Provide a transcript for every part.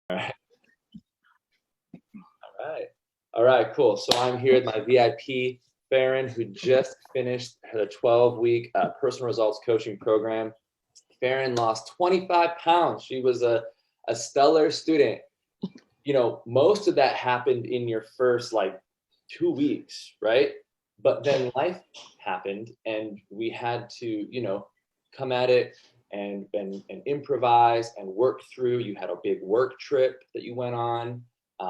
All right. All right. All right, cool. So I'm here with my VIP, Faryn, who just finished her 12-week personal results coaching program. Faryn lost 25 pounds. She was a stellar student. You know, most of that happened in your first like 2 weeks, right? But then life happened and we had to, come at it and improvise and work through. You had a big work trip that you went on.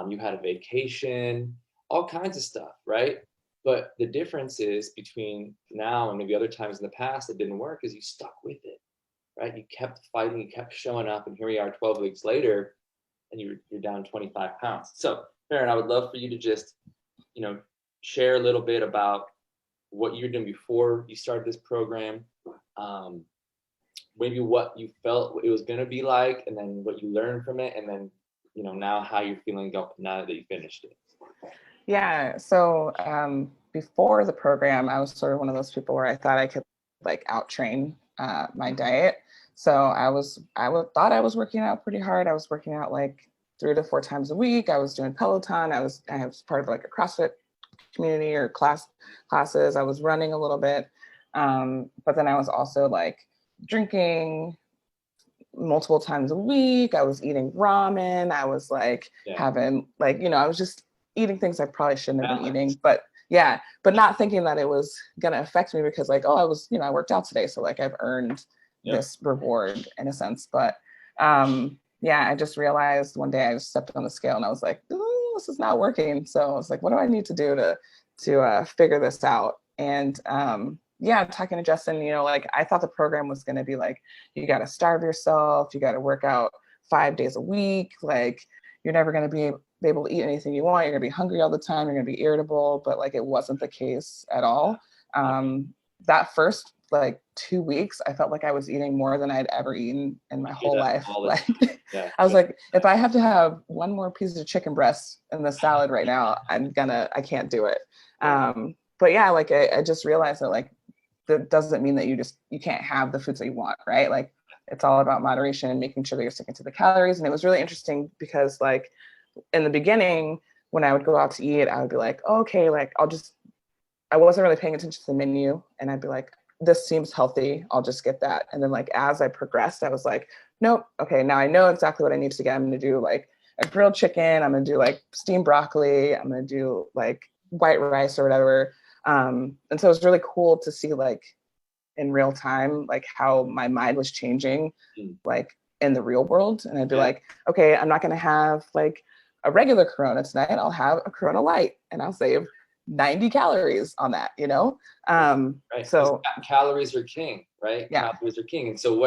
You had a vacation, all kinds of stuff, right? But the difference is between now and maybe other times in the past that didn't work is you stuck with it, right? You kept fighting, you kept showing up, and here we are 12 weeks later, and you're down 25 pounds. So, Faryn, I would love for you to just, you know, share a little bit about what you're doing before you started this program, um, maybe what you felt it was going to be like, and then what you learned from it, and then, now how you're feeling now that you finished it. Yeah. So before the program, I was sort of one of those people where I thought I could like out train my diet. So thought I was working out pretty hard. I was working out like 3 to 4 times a week. I was doing Peloton. I was part of like a CrossFit community or classes. I was running a little bit. But then I was also like drinking multiple times a week. I was eating ramen. I was like having like, I was just eating things I probably shouldn't have been eating, but not thinking that it was going to affect me because like, oh, I worked out today. So like I've earned this reward in a sense. But I just realized one day I just stepped on the scale and I was like, this is not working. So I was like, what do I need to do to figure this out? And talking to Justin, like I thought the program was going to be like, you got to starve yourself. You got to work out 5 days a week. Like you're never going to be able to eat anything you want. You're going to be hungry all the time. You're going to be irritable, but like, it wasn't the case at all. That first like 2 weeks, I felt like I was eating more than I'd ever eaten in my whole life. Like I was like, if I have to have one more piece of chicken breast in the salad right now, I can't do it. But yeah, like I just realized that like, that doesn't mean that you can't have the foods that you want, right? Like it's all about moderation and making sure that you're sticking to the calories. And it was really interesting because like in the beginning, when I would go out to eat, I would be like, oh, okay, like I wasn't really paying attention to the menu. And I'd be like, this seems healthy. I'll just get that. And then like, as I progressed, I was like, nope. Okay. Now I know exactly what I need to get. I'm going to do like a grilled chicken. I'm going to do like steamed broccoli. I'm going to do like white rice or whatever. And so it was really cool to see like in real time, like how my mind was changing, like in the real world. And I'd be like, okay, I'm not going to have like a regular Corona tonight. I'll have a Corona Light and I'll save 90 calories on that, Right. So calories are king, right? Yeah. Calories are king. And so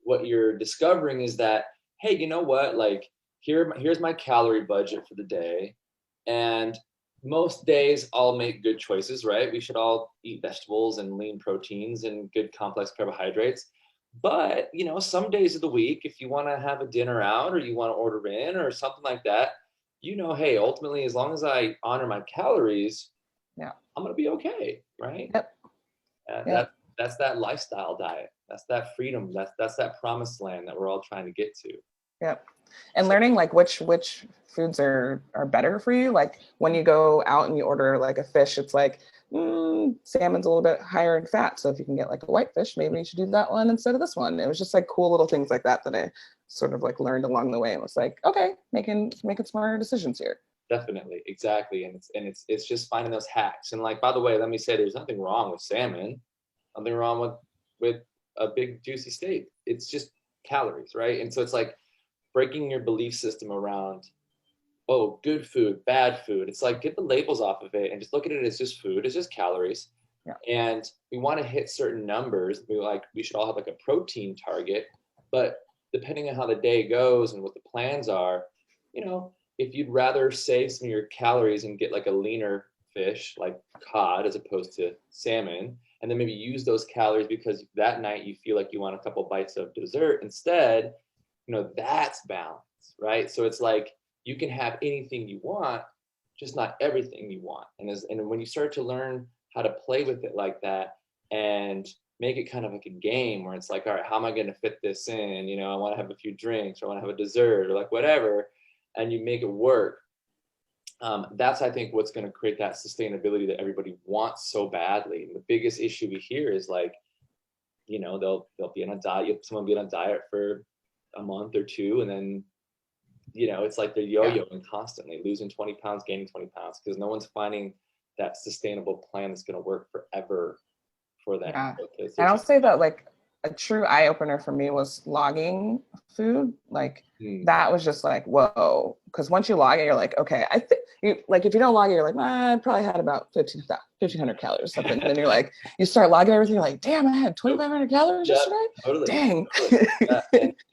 what you're discovering is that, hey, you know what? Like here's my calorie budget for the day. And most days I'll make good choices, right? We should all eat vegetables and lean proteins and good complex carbohydrates. But, some days of the week, if you want to have a dinner out or you want to order in or something like that, hey, ultimately, as long as I honor my calories, I'm going to be okay, right? Yep. That's that lifestyle diet. That's that freedom. That's that promised land that we're all trying to get to. Yep. And learning like which foods are better for you. Like when you go out and you order like a fish, it's like salmon's a little bit higher in fat. So if you can get like a white fish, maybe you should do that one instead of this one. It was just like cool little things like that I sort of like learned along the way. And was like, okay, making smarter decisions here. Definitely, exactly, and it's just finding those hacks. And like, by the way, let me say, there's nothing wrong with salmon, nothing wrong with a big juicy steak. It's just calories, right? And so it's like breaking your belief system around, oh, good food, bad food. It's like, get the labels off of it and just look at it as just food. It's just calories. Yeah. And we want to hit certain numbers. We should all have like a protein target, but depending on how the day goes and what the plans are, if you'd rather save some of your calories and get like a leaner fish like cod as opposed to salmon, and then maybe use those calories because that night you feel like you want a couple bites of dessert instead, that's balance, right? So it's like you can have anything you want, just not everything you want. And when you start to learn how to play with it like that and make it kind of like a game where it's like, all right, how am I going to fit this in? I want to have a few drinks or I want to have a dessert or like whatever. and you make it work, that's, I think, what's going to create that sustainability that everybody wants so badly. And the biggest issue we hear is like, you know, they'll be on a diet, someone be on a diet for a month or two, and then, you know, it's like they're yo-yoing constantly, losing 20 pounds, gaining 20 pounds, because no one's finding that sustainable plan that's going to work forever for them. Yeah. And I'll say that like a true eye opener for me was logging food. Like that was just like, whoa. Because once you log it, you're like, okay, I think you like, if you don't log it, you're like, I probably had about 1,500 calories or something. And then you're like, you start logging everything. You're like, damn, I had 2,500 calories yesterday. Totally. Dang. Totally.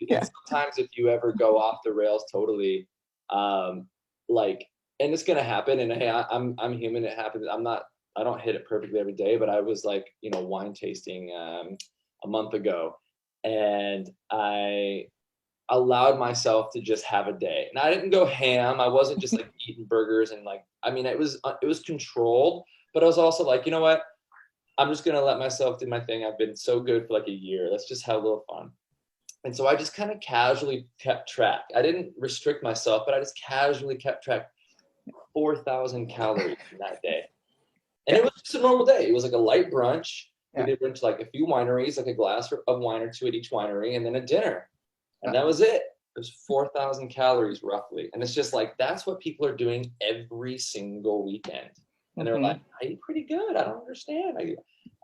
And sometimes if you ever go off the rails totally, like, and it's gonna happen. And hey, I'm human. It happens. I don't hit it perfectly every day, but I was like, you know, wine tasting a month ago, and I allowed myself to just have a day. And I didn't go ham. I wasn't just like eating burgers and like, I mean, it was controlled, but I was also like, you know what? I'm just gonna let myself do my thing. I've been so good for like a year. Let's just have a little fun. And so I just kind of casually kept track. I didn't restrict myself, but I just casually kept track. 4,000 calories in that day. And it was just a normal day. It was like a light brunch. We did brunch like a few wineries, like a glass of wine or two at each winery, and then a dinner. And that was it. It was 4,000 calories roughly. And it's just like, that's what people are doing every single weekend. And they're like, I eat pretty good. I don't understand.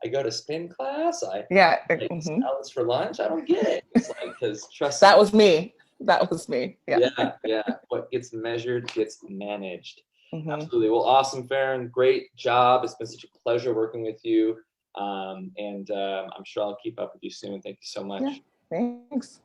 I go to spin class. I eat salads for lunch. I don't get it. It's like, because trust me. That was me. That was me. Yeah. What gets measured gets managed. Absolutely. Well, awesome, Faryn. Great job. It's been such a pleasure working with you. And I'm sure I'll keep up with you soon. Thank you so much. Yeah, thanks.